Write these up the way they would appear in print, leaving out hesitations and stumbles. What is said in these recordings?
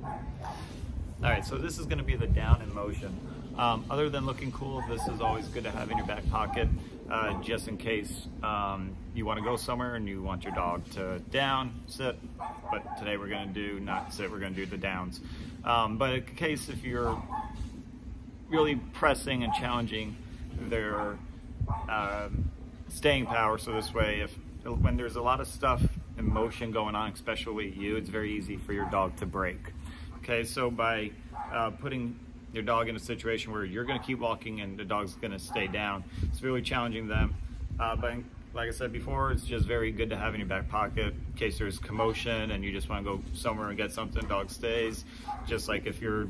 All right, so this is going to be the down in motion. Other than looking cool, this is always good to have in your back pocket, just in case you want to go somewhere and you want your dog to down, sit. But today we're going to do not sit, we're going to do the downs. But in case if you're really pressing and challenging their staying power, so this way, when there's a lot of stuff in motion going on, especially you, it's very easy for your dog to break. Okay, so by putting your dog in a situation where you're going to keep walking and the dog's going to stay down, it's really challenging them. But like I said before, it's just very good to have in your back pocket in case there's commotion and you just want to go somewhere and get something, dog stays. Just like if you're,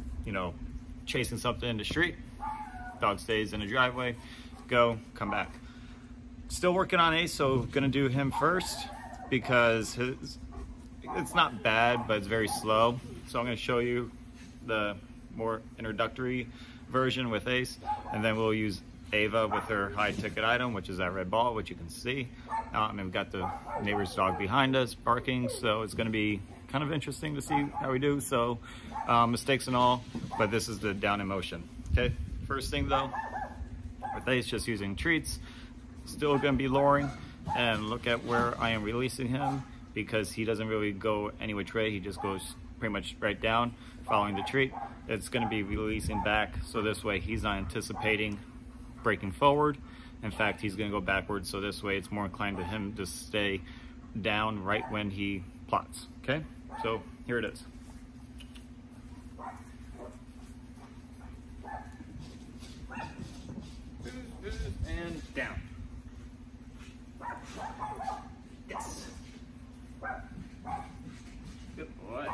chasing something in the street, dog stays in the driveway, go, come back. Still working on Ace, so gonna do him first because it's not bad, but it's very slow. So I'm going to show you the more introductory version with Ace, and then we'll use Ava with her high ticket item, which is that red ball, which you can see. And we've got the neighbor's dog behind us barking, so it's going to be kind of interesting to see how we do. So mistakes and all, but this is the down in motion. Okay, first thing though, with Ace, just using treats, still going to be lowering, and look at where I am releasing him because he doesn't really go any which way. He just goes pretty much right down, following the treat. It's going to be releasing back, so this way he's not anticipating breaking forward. In fact, he's going to go backwards, so this way it's more inclined to him to stay down right when he plots. Okay, so here it is. And down. Yes. Good boy.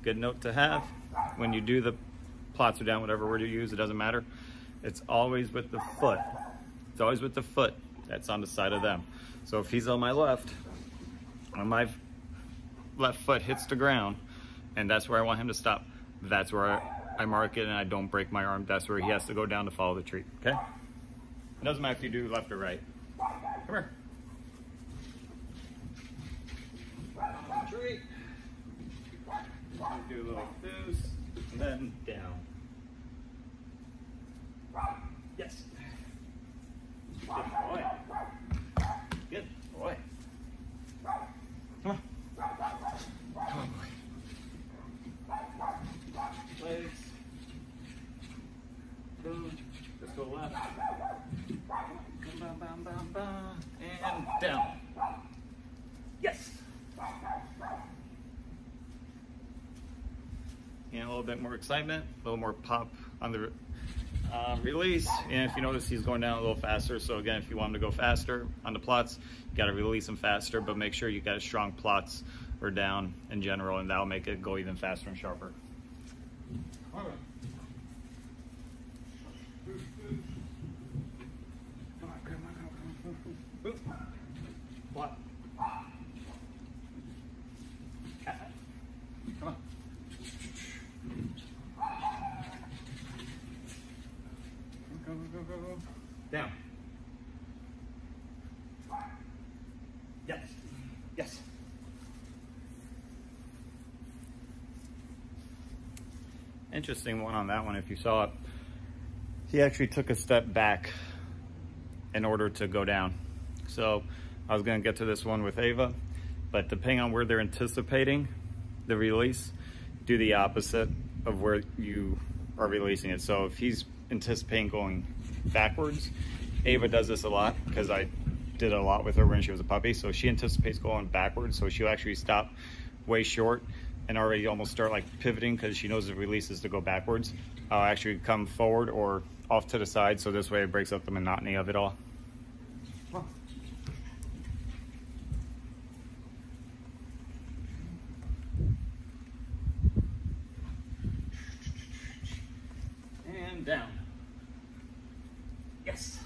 Good note to have when you do the plots or down, whatever word you use, it doesn't matter. It's always with the foot. It's always with the foot that's on the side of them. So if he's on my left, when my left foot hits the ground, and that's where I want him to stop, that's where I mark it and I don't break my arm. That's where he has to go down to follow the treat, okay? It doesn't matter if you do left or right. Come here. Treat. Do a little boost, and then down. Yes. Good boy. Good boy. Come on. Come on, boy. Legs. Boom. Let's go left. Bam, bam, bam, bam. And down. Yes. And a little bit more excitement, a little more pop on the release. And if you notice, he's going down a little faster. So again, if you want him to go faster on the plots, you got to release him faster, but make sure you got a strong plots or down in general, and that'll make it go even faster and sharper. Come on, come on. Plot. Come on. Go. Down. Yes. Yes. Interesting one on that one. If you saw it, he actually took a step back in order to go down. So I was going to get to this one with Ava, but depending on where they're anticipating the release, do the opposite of where you are releasing it. So if he's anticipating going backwards, Ava does this a lot because I did a lot with her when she was a puppy. So she anticipates going backwards, so she'll actually stop way short and already almost start like pivoting because she knows the release is to go backwards. I'll actually come forward or off to the side, so this way it breaks up the monotony of it all. And down. Yes.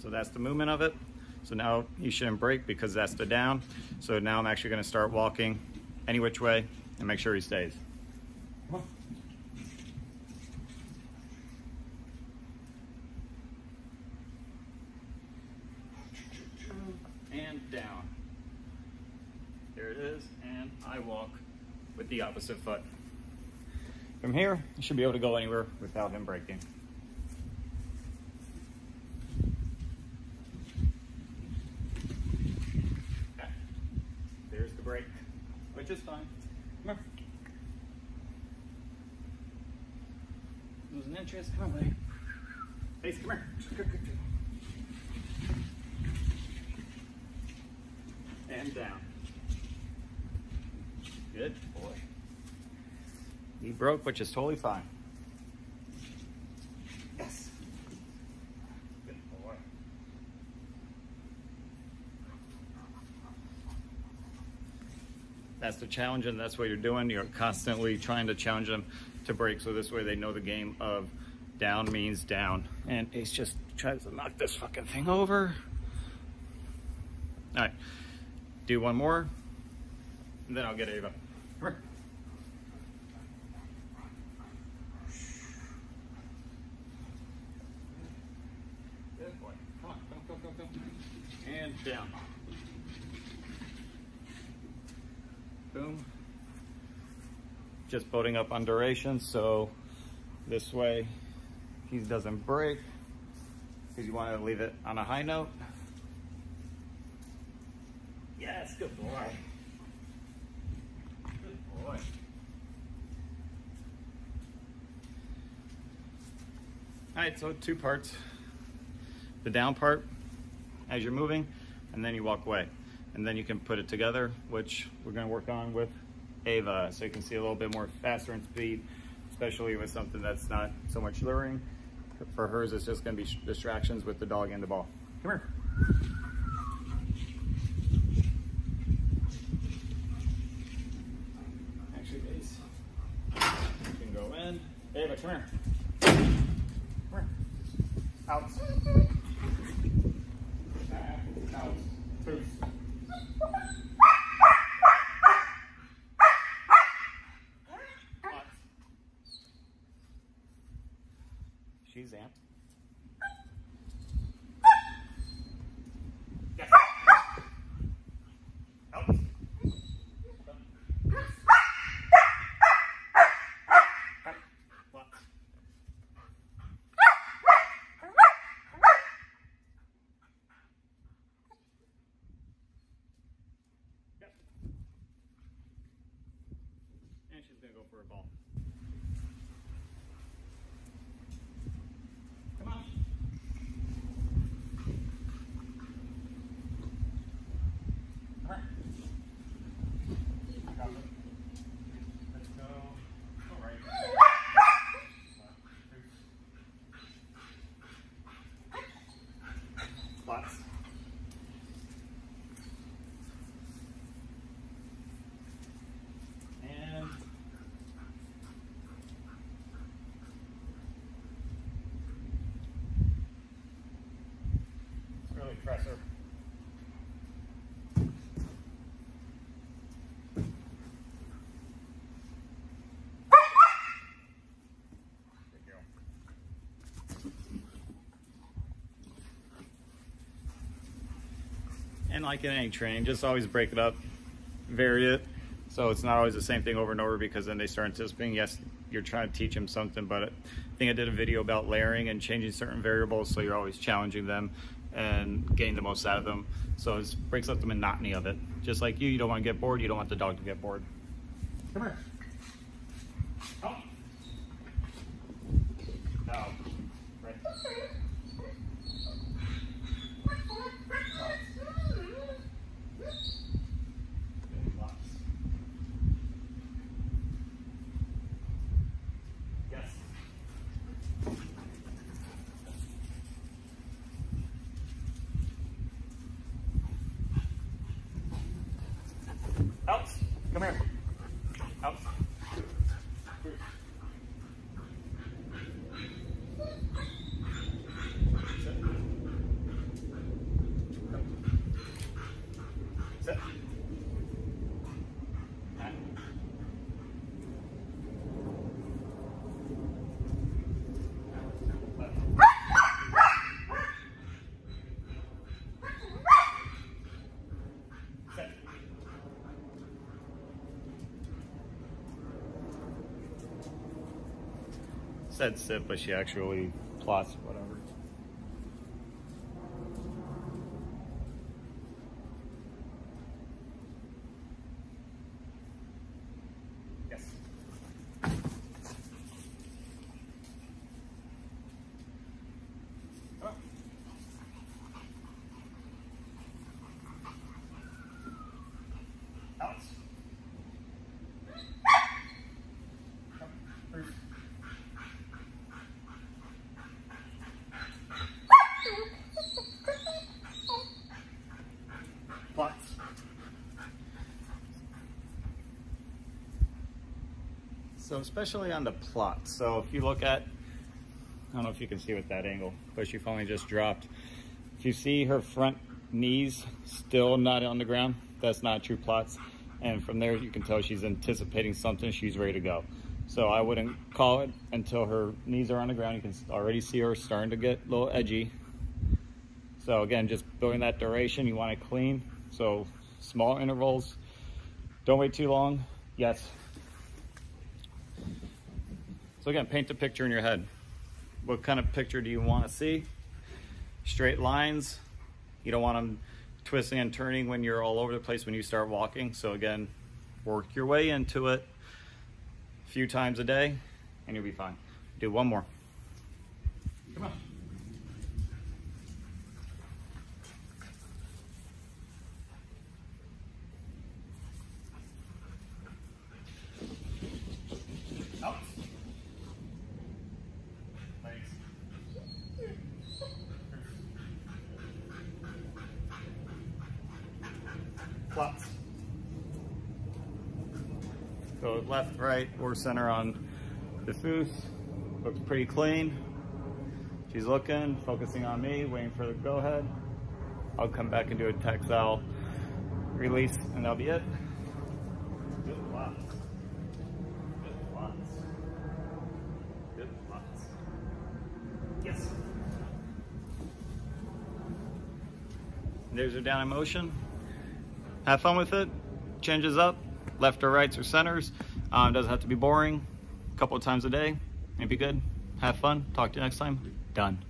So that's the movement of it. So now he shouldn't break because that's the down. So now I'm actually going to start walking any which way and make sure he stays. Come on. And down. There it is, and I walk with the opposite foot. From here, you should be able to go anywhere without him breaking. Okay. There's the break, which is fine. Come on. Losing interest, come on, buddy. Face, come here. And down. Good boy. He broke, which is totally fine. Yes. Good boy. That's the challenge, and that's what you're doing. You're constantly trying to challenge them to break, so this way they know the game of down means down. And Ace just tries to knock this fucking thing over. All right. Do one more, and then I'll get Ava. Come here. Good boy. Come on, go. And down. Boom. Just building up on duration, so this way he doesn't break, because you want to leave it on a high note. Yes, good boy. Good boy. All right, so 2 parts. The down part, as you're moving, and then you walk away. And then you can put it together, which we're gonna work on with Ava, so you can see a little bit more faster in speed, especially with something that's not so much luring. For hers, it's just gonna be distractions with the dog and the ball. Come here. Ava, come here. Come here. Out. Out. Boots. She's amped. Yes. Out. And she's going to go for a ball. Come on. Come on. Got it. Let's go. All right. Lots. Presser. Good girl. And like in any training, just always break it up, vary it, so it's not always the same thing over and over, because then they start anticipating. Yes, you're trying to teach them something, but I think I did a video about layering and changing certain variables, so you're always challenging them and getting the most out of them. So it breaks up the monotony of it. Just like you don't want to get bored, you don't want the dog to get bored. Come here. Oh. No. Right. Yes. Out. Come here. Out. said sit, but she actually plots, whatever. Yes. Come on. Alex. Come, Bruce. Plots. So especially on the plot. So if you look at, I don't know if you can see with that angle, but she finally just dropped. If you see her front knees still not on the ground, that's not true plots. And from there you can tell she's anticipating something, she's ready to go. So I wouldn't call it until her knees are on the ground. You can already see her starting to get a little edgy. So again, just building that duration, you want it clean. So small intervals, don't wait too long. Yes. So again, paint the picture in your head. What kind of picture do you want to see? Straight lines. You don't want them twisting and turning when you're all over the place when you start walking. So again, work your way into it a few times a day and you'll be fine. Do one more. Come on. Out. Thanks. Plots. So left, right, or center on the foos. Looks pretty clean. She's looking, focusing on me, waiting for the go ahead. I'll come back and do a tactile release and that'll be it. Good plots. Good plots. Good plots. Yes. There's her down in motion. Have fun with it. Changes up, left or rights or centers. Doesn't have to be boring. A couple of times a day. It'd be good. Have fun. Talk to you next time. Done.